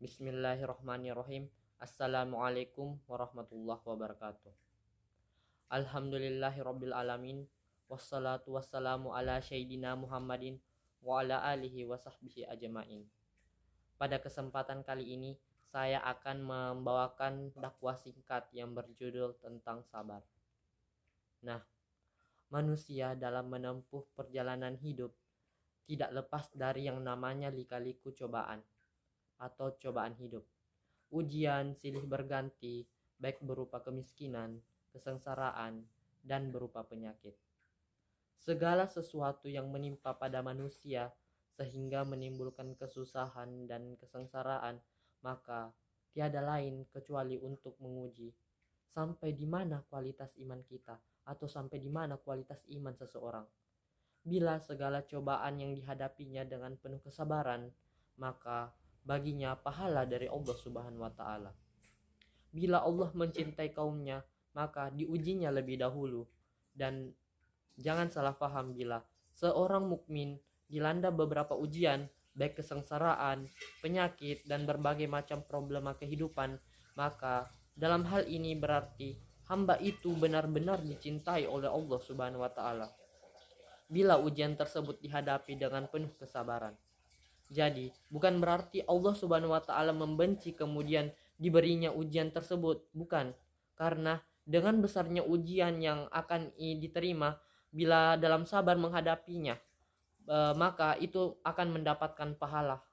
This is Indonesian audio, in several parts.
Bismillahirrahmanirrahim. Assalamualaikum warahmatullahi wabarakatuh. Alhamdulillahirabbil alamin. Wassalatu wassalamu ala sayyidina Muhammadin wa ala alihi wa sahbihi ajmain. Pada kesempatan kali ini saya akan membawakan dakwah singkat yang berjudul tentang sabar. Nah, manusia dalam menempuh perjalanan hidup tidak lepas dari yang namanya lika-liku cobaan atau cobaan hidup. Ujian silih berganti, baik berupa kemiskinan, kesengsaraan, dan berupa penyakit. Segala sesuatu yang menimpa pada manusia sehingga menimbulkan kesusahan dan kesengsaraan, maka tiada lain kecuali untuk menguji sampai di mana kualitas iman kita atau sampai di mana kualitas iman seseorang. Bila segala cobaan yang dihadapinya dengan penuh kesabaran, maka baginya pahala dari Allah Subhanahu wa taala. Bila Allah mencintai kaumnya, maka diujinya lebih dahulu. Dan jangan salah paham, bila seorang mukmin dilanda beberapa ujian, baik kesengsaraan, penyakit, dan berbagai macam problema kehidupan, maka dalam hal ini berarti hamba itu benar-benar dicintai oleh Allah Subhanahu wa taala. Bila ujian tersebut dihadapi dengan penuh kesabaran. Jadi, bukan berarti Allah Subhanahu wa taala membenci kemudian diberinya ujian tersebut, bukan. Karena dengan besarnya ujian yang akan diterima bila dalam sabar menghadapinya, maka itu akan mendapatkan pahala.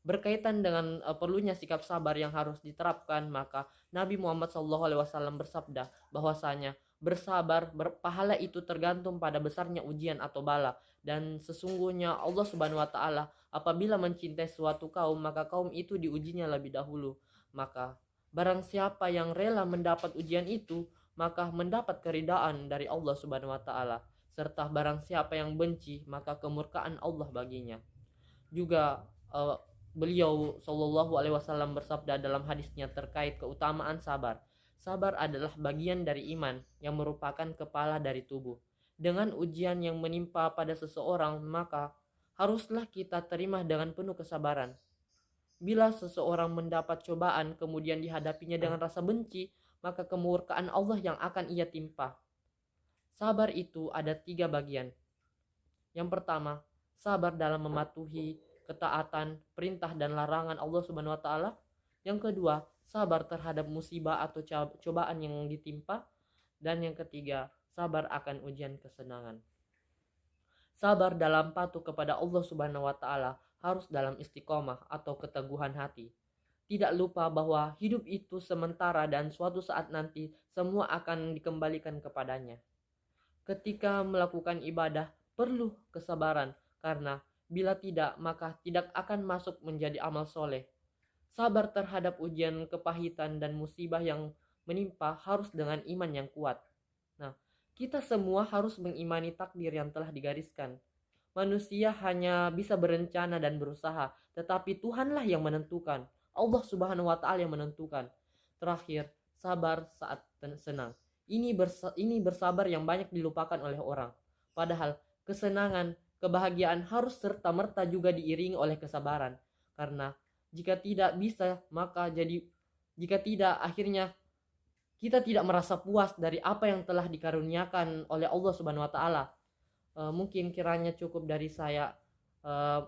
Berkaitan dengan perlunya sikap sabar yang harus diterapkan, maka Nabi Muhammad SAW bersabda bahwasanya bersabar berpahala itu tergantung pada besarnya ujian atau bala, dan sesungguhnya Allah Subhanahu wa taala apabila mencintai suatu kaum, maka kaum itu diujinya lebih dahulu. Maka barang siapa yang rela mendapat ujian itu, maka mendapat keridaan dari Allah Subhanahu wa taala. Serta barang siapa yang benci, maka kemurkaan Allah baginya. Juga beliau Shallallahu Alaihi Wasallam bersabda dalam hadisnya terkait keutamaan sabar. Sabar adalah bagian dari iman yang merupakan kepala dari tubuh. Dengan ujian yang menimpa pada seseorang, maka haruslah kita terima dengan penuh kesabaran. Bila seseorang mendapat cobaan kemudian dihadapinya dengan rasa benci, maka kemurkaan Allah yang akan ia timpa. Sabar itu ada 3 bagian. Yang pertama, sabar dalam mematuhi ketaatan, perintah dan larangan Allah Subhanahu wa taala. Yang kedua, sabar terhadap musibah atau cobaan yang ditimpa. Dan yang ketiga, sabar akan ujian kesenangan. Sabar dalam patuh kepada Allah Subhanahu wa taala harus dalam istiqomah atau keteguhan hati. Tidak lupa bahwa hidup itu sementara dan suatu saat nanti semua akan dikembalikan kepadanya. Ketika melakukan ibadah perlu kesabaran, karena bila tidak maka tidak akan masuk menjadi amal soleh. Sabar terhadap ujian kepahitan dan musibah yang menimpa harus dengan iman yang kuat. Nah, kita semua harus mengimani takdir yang telah digariskan. Manusia hanya bisa berencana dan berusaha, tetapi Tuhanlah yang menentukan. Allah Subhanahu wa taala yang menentukan. Terakhir, sabar saat senang. Ini bersabar yang banyak dilupakan oleh orang. Padahal kesenangan, kebahagiaan harus serta-merta juga diiringi oleh kesabaran. Karena jika tidak bisa, maka jika tidak, akhirnya kita tidak merasa puas dari apa yang telah dikaruniakan oleh Allah Subhanahu wa taala. Mungkin kiranya cukup dari saya.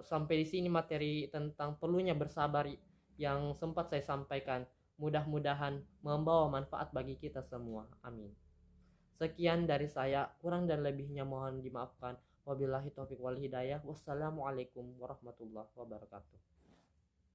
Sampai di sini materi tentang perlunya bersabar yang sempat saya sampaikan. Mudah-mudahan membawa manfaat bagi kita semua. Amin. Sekian dari saya, kurang dan lebihnya mohon dimaafkan. Wabillahi taufiq wal hidayah. Wassalamualaikum warahmatullahi wabarakatuh.